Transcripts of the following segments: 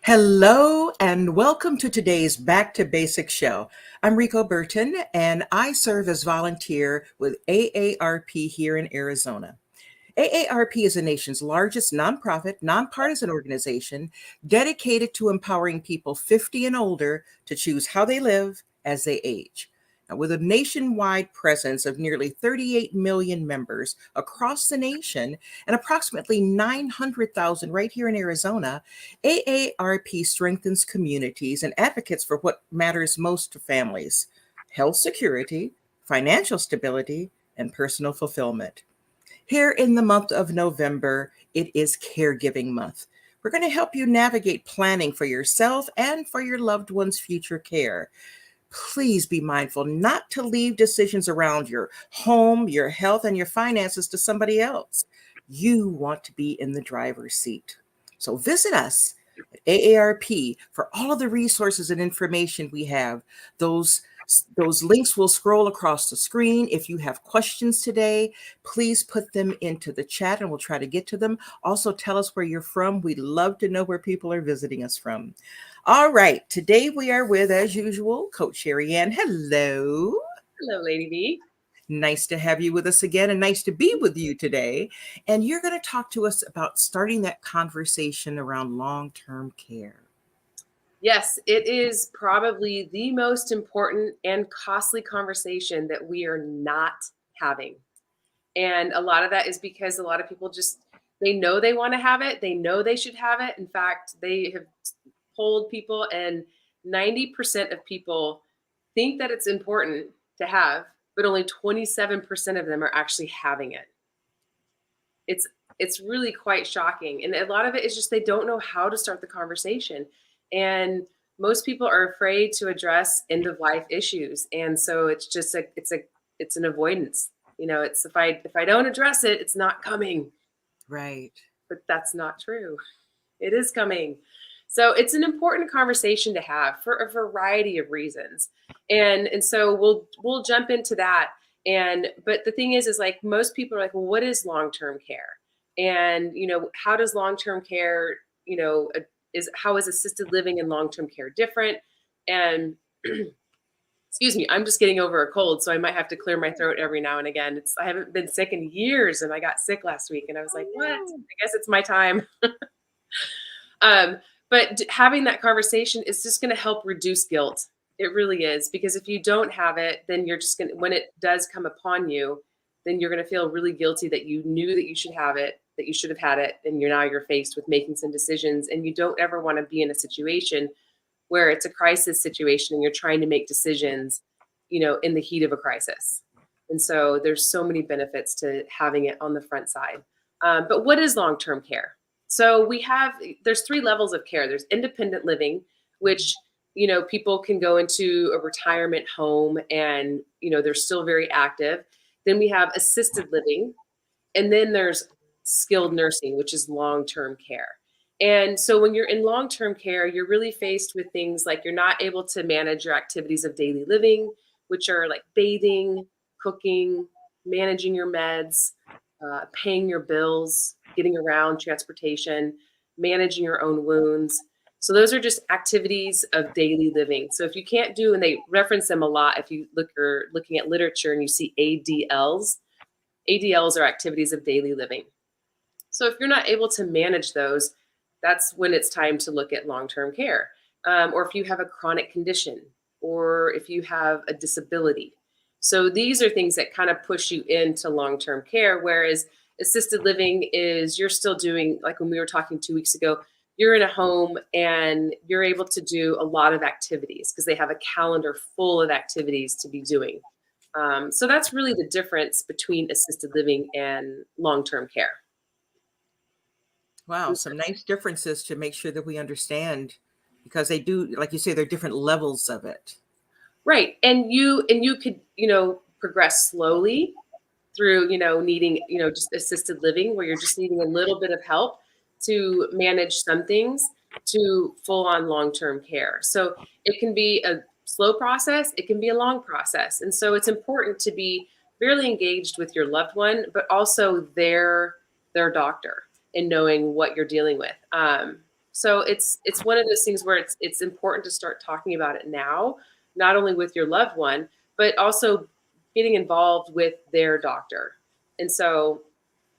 Hello and welcome to today's Back to Basics show. I'm Rico Burton and I serve as volunteer with AARP here in Arizona. AARP is the nation's largest nonprofit, nonpartisan organization dedicated to empowering people 50 and older to choose how they live as they age. Now, with a nationwide presence of nearly 38 million members across the nation and approximately 900,000 right here in Arizona, AARP strengthens communities and advocates for what matters most to families: health security, financial stability, and personal fulfillment. Here in the month of November, it is Caregiving Month. We're going to help you navigate planning for yourself and for your loved one's future care. Please be mindful not to leave decisions around your home, your health, and your finances to somebody else. You want to be in the driver's seat. So visit us at AARP for all of the resources and information we have. Those those links will scroll across the screen. If you have questions today, please put them into the chat and we'll try to get to them. Also, tell us where you're from. We'd love to know where people are visiting us from. All right, today we are with, as usual, Coach Sherry Ann. Hello. Hello, Lady B. Nice to have you with us again and nice to be with you today. And you're going to talk to us about starting that conversation around long-term care. Yes, it is probably the most important and costly conversation that we are not having. And a lot of that is because a lot of people just, they know they want to have it. They know they should have it. In fact, they have polled people, and 90% of people think that it's important to have, but only 27% of them are actually having it. It's really quite shocking. And a lot of it is just they don't know how to start the conversation. And most people are afraid to address end of life issues. And so it's just it's an avoidance. It's if I don't address it, it's not coming. Right. But that's not true. It is coming. So it's an important conversation to have for a variety of reasons. And so we'll jump into that. But the thing is like most people are like, well, what is long-term care? And how does long-term care, how is assisted living and long-term care different? And excuse me, I'm just getting over a cold, so I might have to clear my throat every now and again. I haven't been sick in years, and I got sick last week, and I was like, what? I guess it's my time. But having that conversation is just going to help reduce guilt. It really is, because if you don't have it, then you're just going to, when it does come upon you, then you're going to feel really guilty that you knew that you should have it, that you should have had it, and you're faced with making some decisions, and you don't ever want to be in a situation where it's a crisis situation and you're trying to make decisions, in the heat of a crisis. And so there's so many benefits to having it on the front side. But what is long-term care? So there's 3 levels of care. There's independent living, which, people can go into a retirement home and, they're still very active. Then we have assisted living, and then there's skilled nursing, which is long-term care. And so when you're in long-term care, you're really faced with things like you're not able to manage your activities of daily living, which are like bathing, cooking, managing your meds, paying your bills, getting around, transportation, managing your own wounds. So those are just activities of daily living. So if you can't do, and they reference them a lot, if you are looking at literature and you see ADLs, ADLs are activities of daily living. So if you're not able to manage those, that's when it's time to look at long-term care. Or if you have a chronic condition, or if you have a disability. So these are things that kind of push you into long-term care, whereas assisted living is you're still doing, like when we were talking 2 weeks ago, you're in a home and you're able to do a lot of activities because they have a calendar full of activities to be doing. So that's really the difference between assisted living and long-term care. Wow, some nice differences to make sure that we understand, because they do, like you say, there are different levels of it. Right. And you could, progress slowly through, needing, just assisted living where you're just needing a little bit of help to manage some things, to full on long-term care. So it can be a slow process, it can be a long process. And so it's important to be fairly engaged with your loved one, but also their doctor, and knowing what you're dealing with. So it's one of those things where it's important to start talking about it now, not only with your loved one, but also getting involved with their doctor. And so,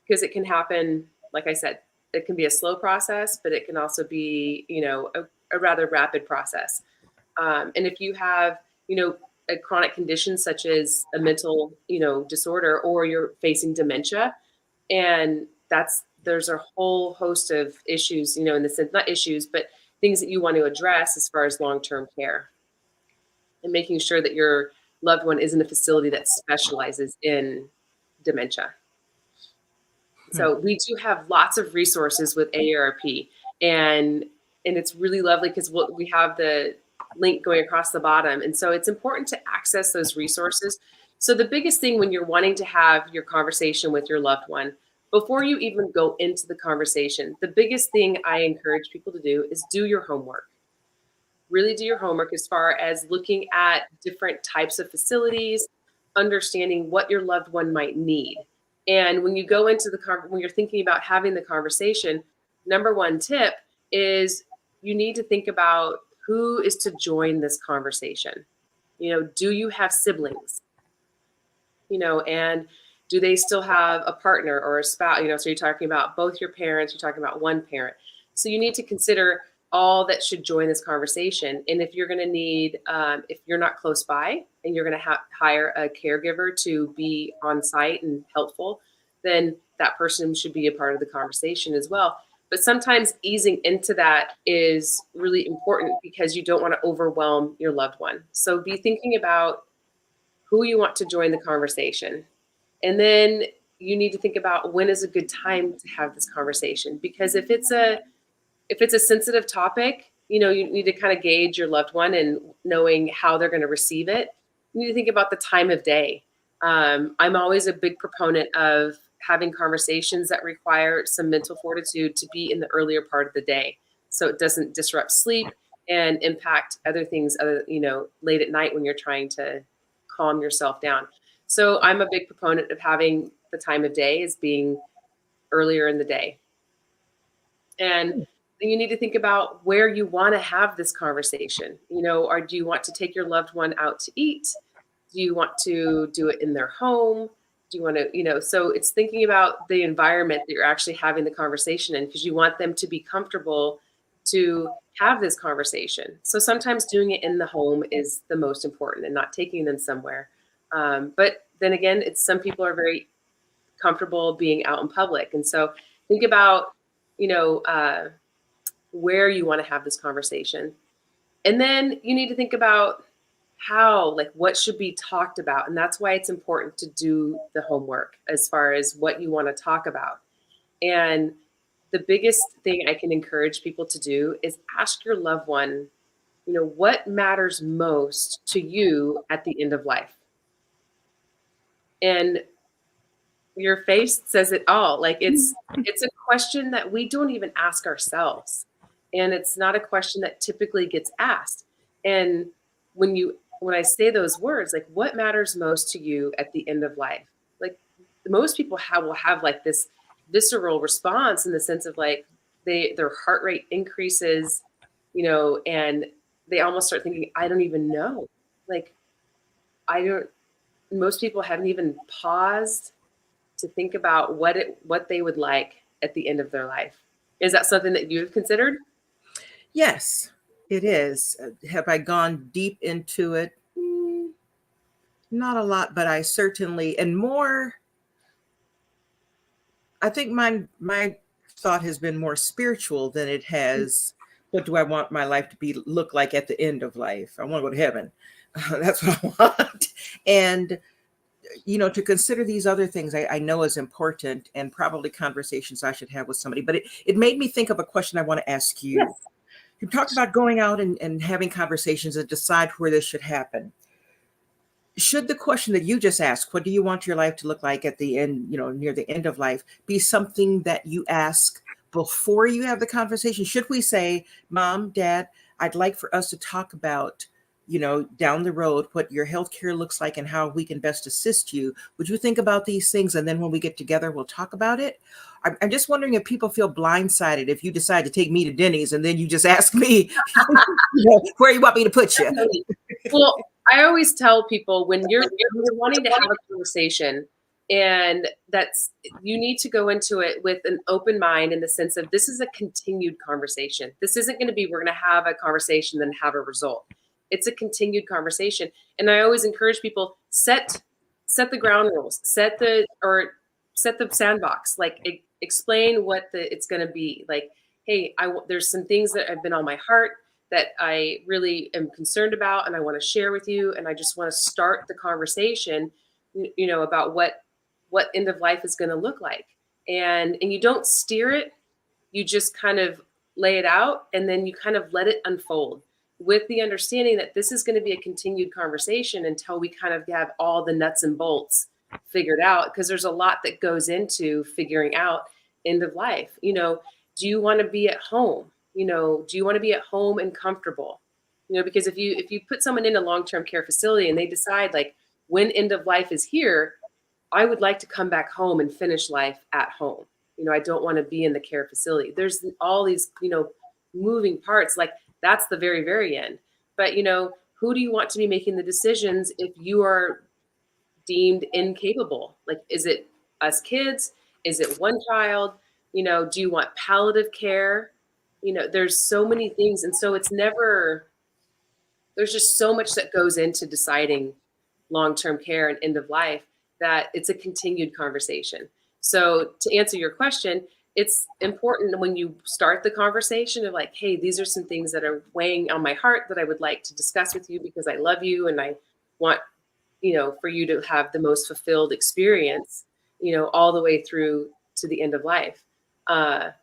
because it can happen, like I said, it can be a slow process, but it can also be, a rather rapid process. And if you have, a chronic condition such as a mental, disorder, or you're facing dementia, and there's a whole host of issues, in the sense, not issues, but things that you want to address as far as long-term care and making sure that your loved one is in a facility that specializes in dementia. Hmm. So we do have lots of resources with AARP, and it's really lovely because we have the link going across the bottom, and so it's important to access those resources. So the biggest thing when you're wanting to have your conversation with your loved one, before you even go into the conversation, the biggest thing I encourage people to do is do your homework. Really do your homework as far as looking at different types of facilities, understanding what your loved one might need. And when you go into when you're thinking about having the conversation, number one tip is you need to think about who is to join this conversation. Do you have siblings? And do they still have a partner or a spouse? So you're talking about both your parents, you're talking about one parent. So you need to consider all that should join this conversation. And if you're going to need, if you're not close by and you're going to hire a caregiver to be on site and helpful, then that person should be a part of the conversation as well. But sometimes easing into that is really important because you don't want to overwhelm your loved one. So be thinking about who you want to join the conversation. And then you need to think about when is a good time to have this conversation. Because if it's a sensitive topic, you need to kind of gauge your loved one and knowing how they're going to receive it. You need to think about the time of day. I'm always a big proponent of having conversations that require some mental fortitude to be in the earlier part of the day, so it doesn't disrupt sleep and impact other things, late at night when you're trying to calm yourself down. So I'm a big proponent of having the time of day as being earlier in the day. And then you need to think about where you want to have this conversation. Or do you want to take your loved one out to eat? Do you want to do it in their home? Do you want to, so it's thinking about the environment that you're actually having the conversation in, because you want them to be comfortable to have this conversation. So sometimes doing it in the home is the most important and not taking them somewhere. But then again, some people are very comfortable being out in public. And so think about, where you want to have this conversation. And then you need to think about what should be talked about. And that's why it's important to do the homework as far as what you want to talk about. And the biggest thing I can encourage people to do is ask your loved one, what matters most to you at the end of life? And your face says it all. It's a question that we don't even ask ourselves. And it's not a question that typically gets asked. And when I say those words, what matters most to you at the end of life? Most people will have this visceral response in the sense of their heart rate increases, and they almost start thinking, I don't even know. Most people haven't even paused to think about what they would like at the end of their life. Is that something that you've considered? Yes, it is. Have I gone deep into it? Not a lot, but I certainly, and more, I think my thought has been more spiritual than it has, what do I want my life to look like at the end of life? I want to go to heaven. That's what I want. And to consider these other things I know is important, and probably conversations I should have with somebody. But it made me think of a question I want to ask you. Yes. You talked about going out and having conversations and decide where this should happen. Should the question that you just asked, what do you want your life to look like at the end, near the end of life, be something that you ask before you have the conversation? Should we say, Mom, Dad, I'd like for us to talk about down the road, what your healthcare looks like and how we can best assist you. Would you think about these things? And then when we get together, we'll talk about it. I'm just wondering if people feel blindsided if you decide to take me to Denny's and then you just ask me where you want me to put you. Well, I always tell people when you're wanting to have a conversation, and you need to go into it with an open mind in the sense of this is a continued conversation. This isn't going to be we're going to have a conversation then have a result. It's a continued conversation. And I always encourage people set the ground rules, set the sandbox, like explain what it's going to be. Like, hey, there's some things that have been on my heart that I really am concerned about and I want to share with you. And I just want to start the conversation, about what end of life is going to look like. And you don't steer it, you just kind of lay it out and then you kind of let it unfold with the understanding that this is going to be a continued conversation until we kind of have all the nuts and bolts figured out, because there's a lot that goes into figuring out end of life. Do you want to be at home? Do you want to be at home and comfortable? Because if you put someone in a long-term care facility and they decide like when end of life is here, I would like to come back home and finish life at home. I don't want to be in the care facility. There's all these, moving parts. Like that's the very, very end. But, who do you want to be making the decisions if you are deemed incapable? Like, is it us kids? Is it one child? Do you want palliative care? There's so many things. And so there's just so much that goes into deciding long-term care and end of life that it's a continued conversation. So to answer your question, it's important when you start the conversation of like, hey, these are some things that are weighing on my heart that I would like to discuss with you because I love you and I want, for you to have the most fulfilled experience, all the way through to the end of life. And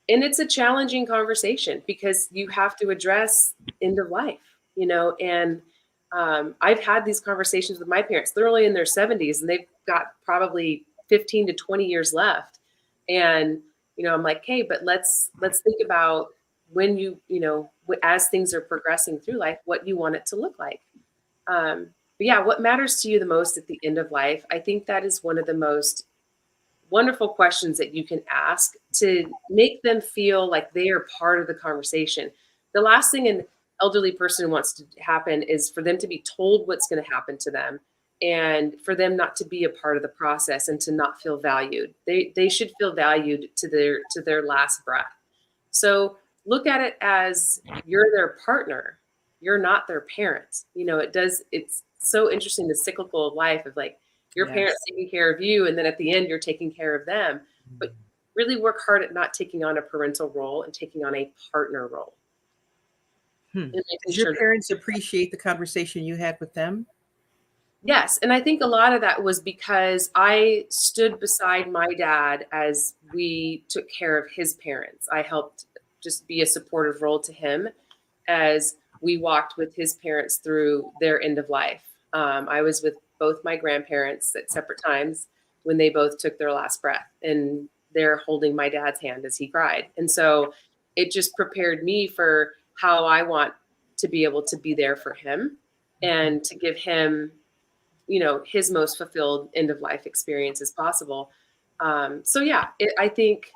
it's a challenging conversation because you have to address end of life, and I've had these conversations with my parents. They're only in their 70s and they've got probably 15 to 20 years left. And, I'm like, hey, but let's think about when as things are progressing through life, what you want it to look like. But yeah, what matters to you the most at the end of life? I think that is one of the most wonderful questions that you can ask to make them feel like they are part of the conversation. The last thing an elderly person wants to happen is for them to be told what's going to happen to them and for them not to be a part of the process and to not feel valued. They should feel valued to their last breath. So look at it as you're their partner. You're not their parent. It's so interesting, the cyclical of life of like your parents taking care of you. And then at the end, you're taking care of them, but really work hard at not taking on a parental role and taking on a partner role. Did your parents appreciate the conversation you had with them? Yes. And I think a lot of that was because I stood beside my dad as we took care of his parents. I helped just be a supportive role to him as we walked with his parents through their end of life. I was with both my grandparents at separate times when they both took their last breath, and they're holding my dad's hand as he cried. And so it just prepared me for how I want to be able to be there for him and to give him, his most fulfilled end of life experience as possible. So yeah, I think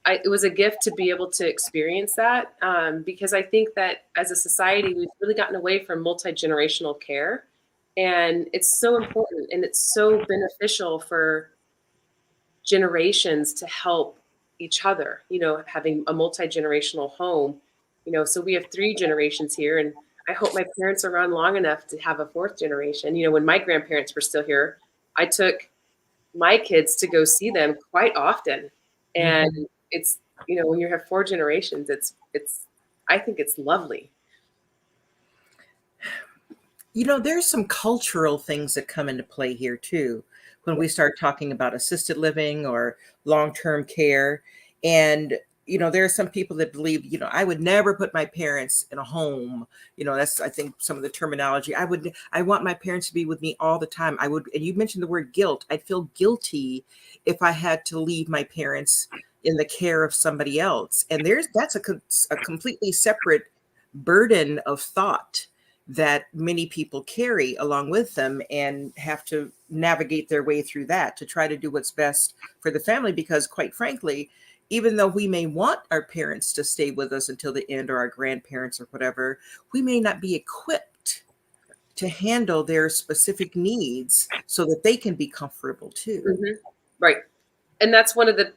it was a gift to be able to experience that because I think that as a society, we've really gotten away from multi-generational care. And it's so important and it's so beneficial for generations to help each other, having a multi-generational home, so we have 3 generations here. And I hope my parents are around long enough to have a 4th generation. When my grandparents were still here, I took my kids to go see them quite often. And it's, when you have 4 generations, I think it's lovely. There's some cultural things that come into play here too, when we start talking about assisted living or long-term care. And, there are some people that believe, I would never put my parents in a home. That's, I think, some of the terminology. I want my parents to be with me all the time. And you mentioned the word guilt. I'd feel guilty if I had to leave my parents in the care of somebody else. And that's a completely separate burden of thought. that many people carry along with them and have to navigate their way through that to try to do what's best for the family. Because, quite frankly, even though we may want our parents to stay with us until the end, or our grandparents or whatever, we may not be equipped to handle their specific needs so that they can be comfortable too. Mhm. Right. And that's one of the,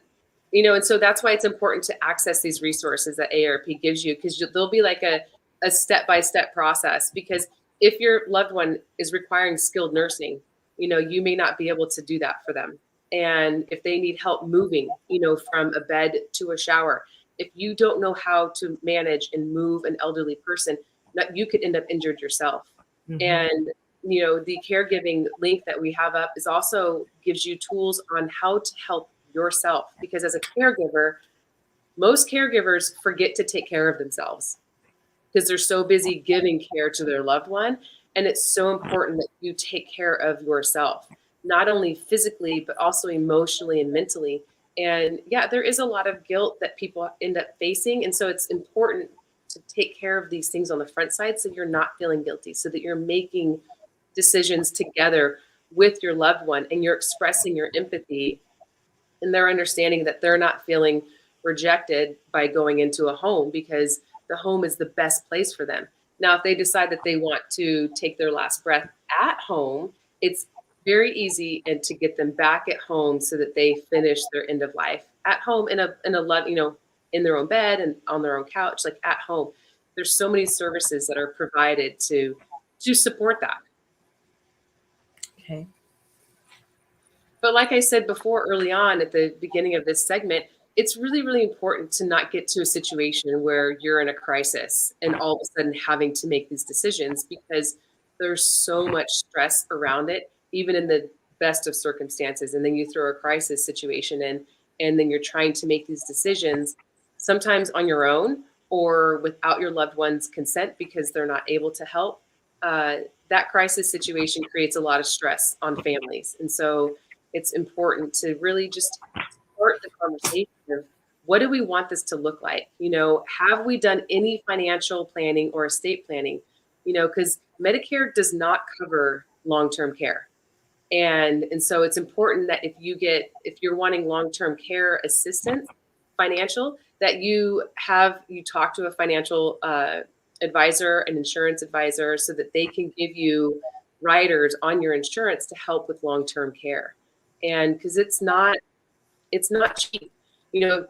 and so that's why it's important to access these resources that AARP gives you, because there'll be like a step-by-step process. Because if your loved one is requiring skilled nursing, you may not be able to do that for them. And if they need help moving, from a bed to a shower, if you don't know how to manage and move an elderly person, you could end up injured yourself. Mhm. And the caregiving link that we have up is also gives you tools on how to help yourself, because as a caregiver, most caregivers forget to take care of themselves because they're so busy giving care to their loved one. And it's so important that you take care of yourself, not only physically but also emotionally and mentally. And yeah, there is a lot of guilt that people end up facing, and so it's important to take care of these things on the front side so you're not feeling guilty, so that you're making decisions together with your loved one and you're expressing your empathy, and they're understanding that they're not feeling rejected by going into a home, because the home is the best place for them. Now, if they decide that they want to take their last breath at home, it's very easy and to get them back at home so that they finish their end of life at home in a love, in their own bed and on their own couch, like at home. There's so many services that are provided to support that. Okay. But like I said before, early on at the beginning of this segment, it's really, really important to not get to a situation where you're in a crisis and all of a sudden having to make these decisions, because there's so much stress around it, even in the best of circumstances. And then you throw a crisis situation in, and then you're trying to make these decisions, sometimes on your own or without your loved one's consent because they're not able to help. Uh, that crisis situation creates a lot of stress on families. And so it's important to really just start the conversation of, what do we want this to look like? Have we done any financial planning or estate planning? Because Medicare does not cover long-term care. And so it's important that if you're wanting long-term care assistance, financial, that you talk to a financial advisor, an insurance advisor, so that they can give you riders on your insurance to help with long-term care. And because it's not cheap.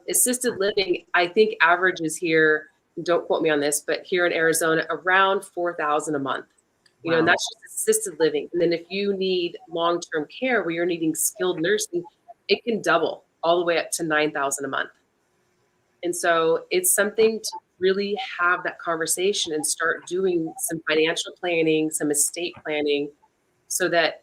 Assisted living, I think averages here, don't quote me on this, but here in Arizona, around 4,000 a month. And Wow. that's just assisted living. And then if you need long-term care where you're needing skilled nursing, it can double all the way up to 9,000 a month. And so it's something to really have that conversation and start doing some financial planning, some estate planning, so that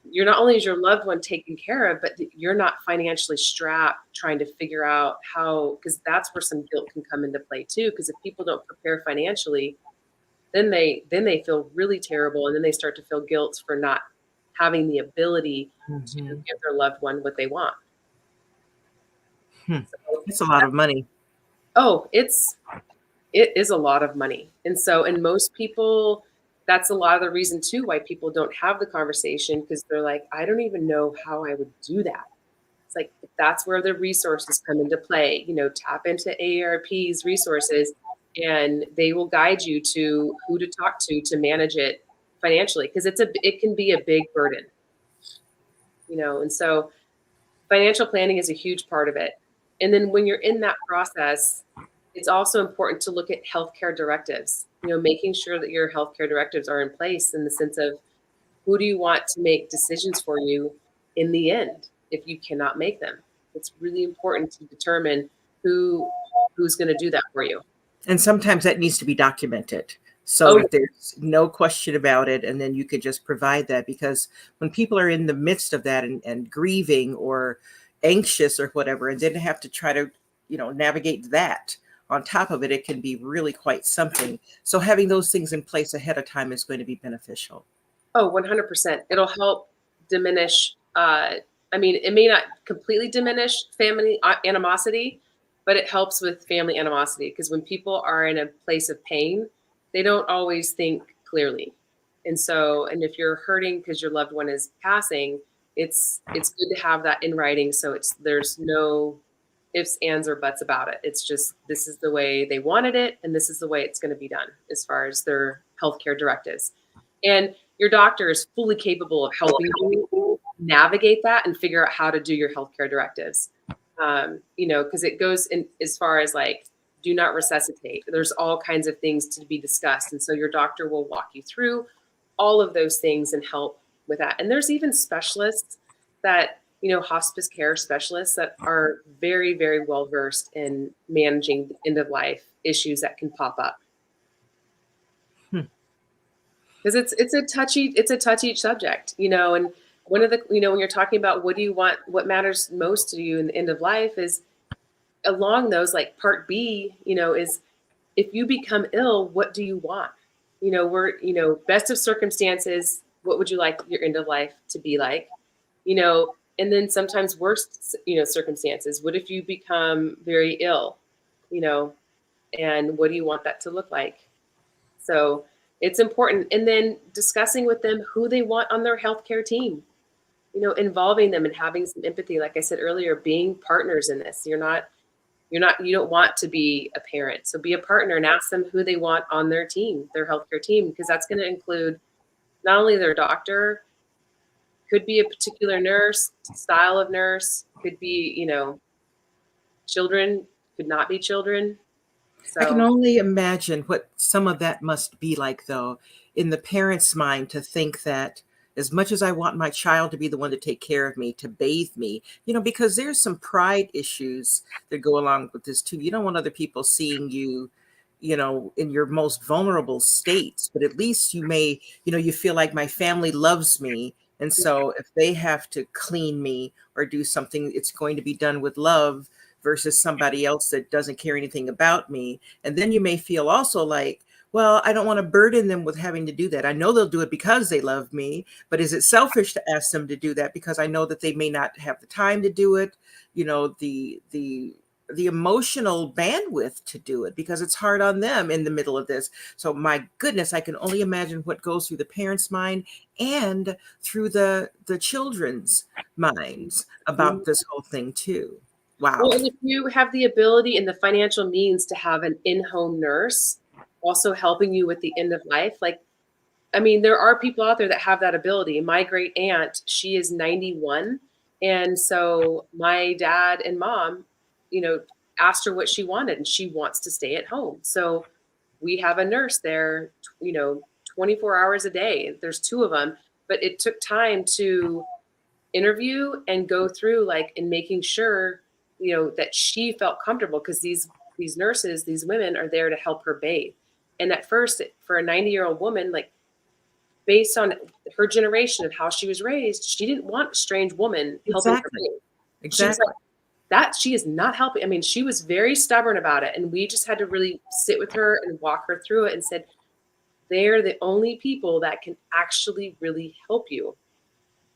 you're not only is your loved one taken care of, but that you're not financially strapped trying to figure out how, because that's where some guilt can come into play too. Because if people don't prepare financially, then they feel really terrible, and then they start to feel guilt for not having the ability to Mhm. give their loved one what they want. Hmm. So, It's a lot of money. oh, it is a lot of money. And so, and most people, that's a lot of the reason too why people don't have the conversation, because they're like, I don't even know how I would do that. It's like, that's where the resources come into play. Tap into AARP's resources, and they will guide you to who to talk to manage it financially, because it can be a big burden. And so financial planning is a huge part of it. And then when you're in that process, it's also important to look at healthcare directives, making sure that your healthcare directives are in place, in the sense of, who do you want to make decisions for you in the end if you cannot make them? It's really important to determine who's going to do that for you. And sometimes that needs to be documented so Oh, that there's no question about it. And then you could just provide that, because when people are in the midst of that and grieving or anxious or whatever, and then have to try to, navigate that on top of it, it can be really quite something. So having those things in place ahead of time is going to be beneficial. oh, 100%. It'll help diminish, I mean, it may not completely diminish family animosity, but it helps with family animosity, because when people are in a place of pain, they don't always think clearly. And so, and if you're hurting because your loved one is passing, it's good to have that in writing. So there's no ifs, ands, or buts about it. It's just, this is the way they wanted it, and this is the way it's going to be done as far as their healthcare directives. And your doctor is fully capable of helping you navigate that and figure out how to do your healthcare directives. Because it goes in as far as like, do not resuscitate. There's all kinds of things to be discussed. And so your doctor will walk you through all of those things and help with that. And there's even specialists that, hospice care specialists that are very, very well versed in managing end of life issues that can pop up. Hmm. Because it's a touchy subject, and one of the, when you're talking about what do you want, what matters most to you in the end of life is along those, like part B, is if you become ill, what do you want? Best of circumstances, what would you like your end of life to be like? And then sometimes worst, circumstances. What if you become very ill? And what do you want that to look like? So it's important. And then discussing with them who they want on their healthcare team, involving them and having some empathy. Like I said earlier, being partners in this. You don't want to be a parent. So be a partner and ask them who they want on their team, their healthcare team, because that's going to include not only their doctor, could be a particular nurse, style of nurse, could be, children, could not be children. I can So only imagine what some of that must be like, though, in the parent's mind, to think that as much as I want my child to be the one to take care of me, to bathe me, because there's some pride issues that go along with this too. You don't want other people seeing you, in your most vulnerable states, but at least you may, you feel like my family loves me. And so if they have to clean me or do something, it's going to be done with love versus somebody else that doesn't care anything about me. And then you may feel also like, well, I don't want to burden them with having to do that. I know they'll do it because they love me, but is it selfish to ask them to do that because I know that they may not have the time to do it, the emotional bandwidth to do it because it's hard on them in the middle of this. So my goodness, I can only imagine what goes through the parents' mind and through the children's minds about this whole thing too. Wow. well, and if you have the ability and the financial means to have an in-home nurse also helping you with the end of life, like, I mean, there are people out there that have that ability. My great aunt, she is 91. And so my dad and mom, asked her what she wanted, and she wants to stay at home. So we have a nurse there, 24 hours a day. There's two of them, but it took time to interview and go through like and making sure, that she felt comfortable because these nurses, these women are there to help her bathe. And at first, for a 90-year-old woman, like based on her generation of how she was raised, she didn't want a strange woman helping her Exactly. bathe. She was Exactly. like, that she is not helping. I mean, she was very stubborn about it. And we just had to really sit with her and walk her through it and said, they're the only people that can actually really help you.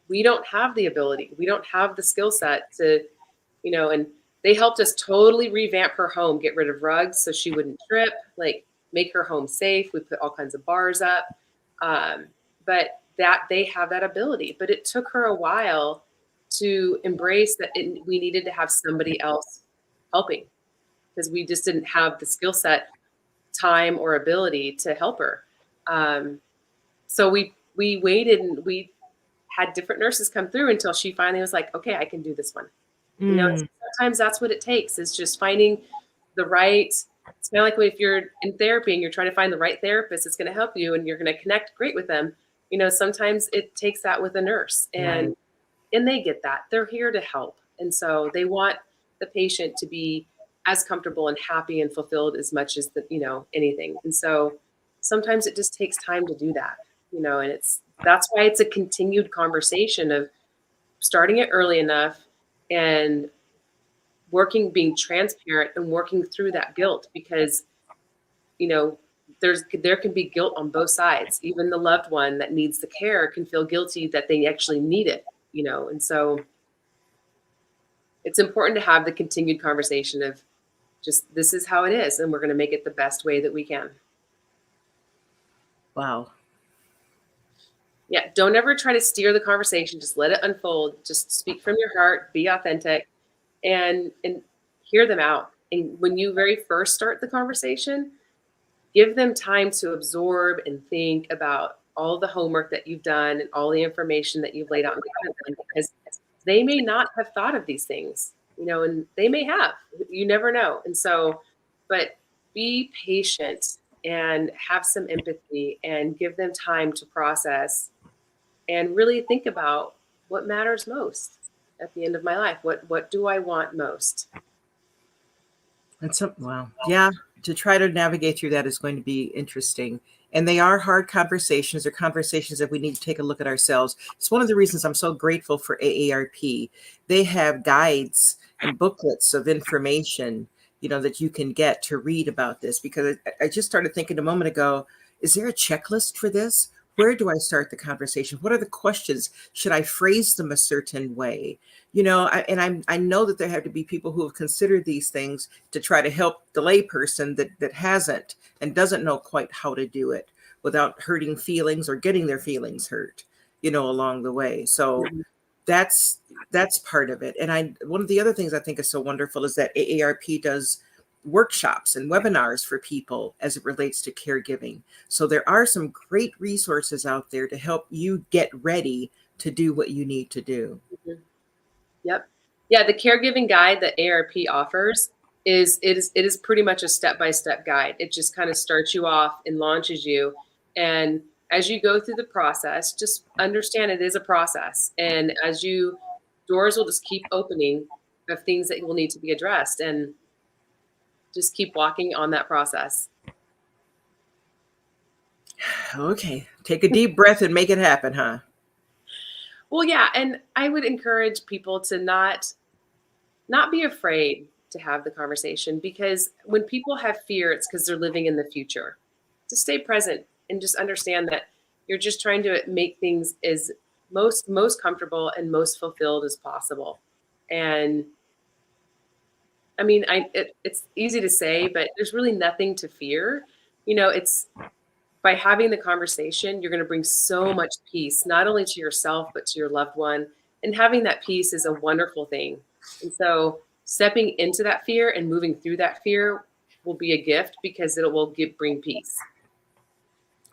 We don't have the ability. We don't have the skill set to, and they helped us totally revamp her home, get rid of rugs so she wouldn't trip, like make her home safe. We put all kinds of bars up. But that they have that ability, but it took her a while to embrace that we needed to have somebody else helping because we just didn't have the skill set, time, or ability to help her. So we waited and we had different nurses come through until she finally was like, okay, I can do this one. Sometimes that's what it takes is just finding the right. It's kind of like if you're in therapy and you're trying to find the right therapist that's going to help you and you're going to connect great with them. Sometimes it takes that with a nurse and Right. and they get that. They're here to help. And so they want the patient to be as comfortable and happy and fulfilled as much as anything. And so sometimes it just takes time to do that, and that's why it's a continued conversation of starting it early enough and being transparent and working through that guilt because, there can be guilt on both sides. Even the loved one that needs the care can feel guilty that they actually need it, and so it's important to have the continued conversation of just this is how it is and we're going to make it the best way that we can. Wow. Yeah, don't ever try to steer the conversation. Just let it unfold. Just speak from your heart, be authentic, and hear them out. And when you very first start the conversation, give them time to absorb and think about all the homework that you've done and all the information that you've laid out in front of them, because they may not have thought of these things, and they may have. You never know. And so, but be patient and have some empathy and give them time to process and really think about what matters most at the end of my life. What do I want most? And well, yeah, to try to navigate through that is going to be interesting. And they are hard conversations. They're conversations that we need to take a look at ourselves. It's one of the reasons I'm so grateful for AARP. They have guides and booklets of information, that you can get to read about this, because I just started thinking a moment ago, is there a checklist for this? Where do I start the conversation? What are the questions? Should I phrase them a certain way? I know that there have to be people who have considered these things to try to help the layperson that hasn't and doesn't know quite how to do it without hurting feelings or getting their feelings hurt, along the way. So Mhm. that's part of it. And one of the other things I think is so wonderful is that AARP does workshops and webinars for people as it relates to caregiving. So there are some great resources out there to help you get ready to do what you need to do. Mhm. Yep. Yeah, the caregiving guide that ARP offers is pretty much a step-by-step guide. It just kind of starts you off and launches you. And as you go through the process, just understand it is a process. And doors will just keep opening of things that will need to be addressed, and just keep walking on that process. Okay, take a deep breath and make it happen, huh? Well, yeah, and I would encourage people to not be afraid to have the conversation, because when people have fear, it's because they're living in the future. To stay present and just understand that you're just trying to make things as most comfortable and most fulfilled as possible. And I mean, it's easy to say, but there's really nothing to fear. It's by having the conversation, you're going to bring so much peace, not only to yourself, but to your loved one. And having that peace is a wonderful thing. And so stepping into that fear and moving through that fear will be a gift, because bring peace.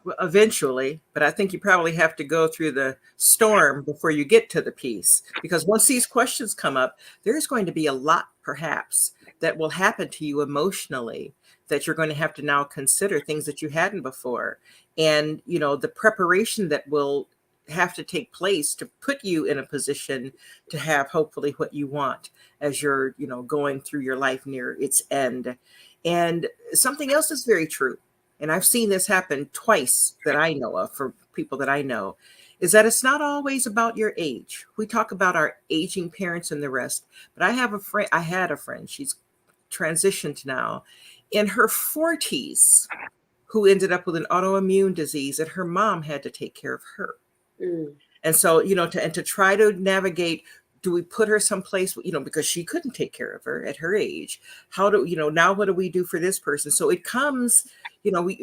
Well, eventually, but I think you probably have to go through the storm before you get to the peace. Because once these questions come up, there's going to be a lot, perhaps, that will happen to you emotionally that you're going to have to now consider, things that you hadn't before. And, the preparation that will have to take place to put you in a position to have hopefully what you want as you're, going through your life near its end. And something else is very true, and I've seen this happen twice that I know of for people that I know, is that it's not always about your age. We talk about our aging parents and the rest, but I had a friend, she's transitioned now, in her 40s, who ended up with an autoimmune disease, and her mom had to take care of her. Mm. And so, to try to navigate, do we put her someplace, because she couldn't take care of her at her age? How do, now what do we do for this person? So it comes,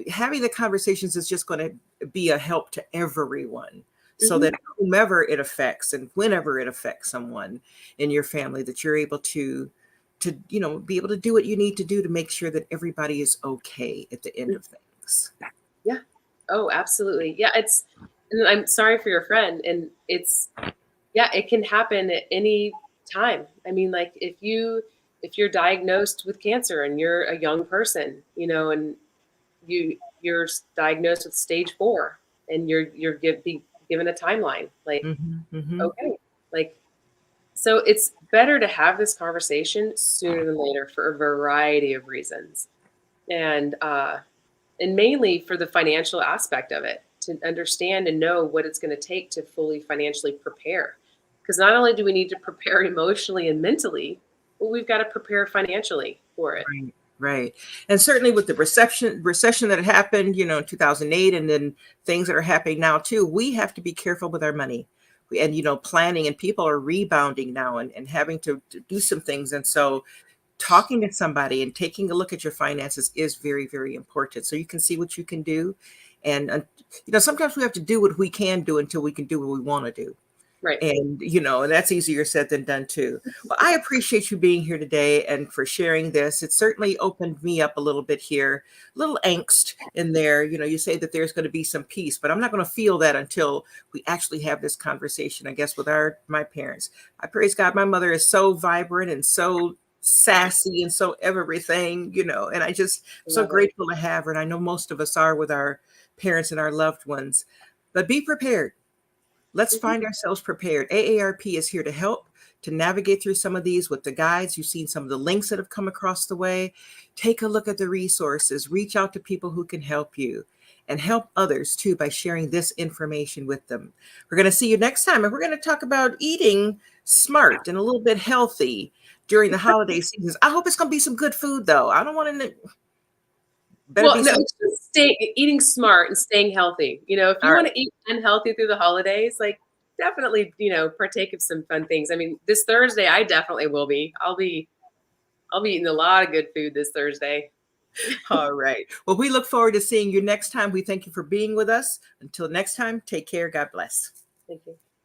having the conversations is just going to be a help to everyone. So Mhm. that whomever it affects and whenever it affects someone in your family, that you're able to, be able to do what you need to do to make sure that everybody is okay at the end of things. Yeah. Oh, absolutely. Yeah, and I'm sorry for your friend. And yeah, it can happen at any time. I mean, like, if you're diagnosed with cancer and you're a young person, and diagnosed with stage 4, and be given a timeline, like, Hmm. Hmm. okay, like, so it's better to have this conversation sooner than later for a variety of reasons. And mainly for the financial aspect of it, to understand and know what it's going to take to fully financially prepare. Because not only do we need to prepare emotionally and mentally, but we've got to prepare financially for it. Right, right. And certainly with the recession that happened, in 2008, and then things that are happening now too, we have to be careful with our money. And, planning, and people are rebounding now and having to do some things. And so talking to somebody and taking a look at your finances is very, very important. So you can see what you can do And, sometimes we have to do what we can do until we can do what we want to do. Right. And, and that's easier said than done too. Well, I appreciate you being here today and for sharing this. It certainly opened me up a little bit here, a little angst in there. You say that there's going to be some peace, but I'm not going to feel that until we actually have this conversation, I guess, with my parents. I praise God. My mother is so vibrant and so sassy and so everything, and I'm so grateful to have her. And I know most of us are with our parents and our loved ones, but be prepared. Let's find ourselves prepared. AARP is here to help, to navigate through some of these with the guides. You've seen some of the links that have come across the way. Take a look at the resources. Reach out to people who can help you and help others too by sharing this information with them. We're going to see you next time, and we're going to talk about eating smart and a little bit healthy during the holiday seasons. I hope it's going to be some good food, though. I don't want to... It's just eating smart and staying healthy. If you want to eat unhealthy through the holidays, like definitely, partake of some fun things. I mean, this Thursday, I definitely will be. I'll be eating a lot of good food this Thursday. All right. Well, we look forward to seeing you next time. We thank you for being with us. Until next time, take care. God bless. Thank you.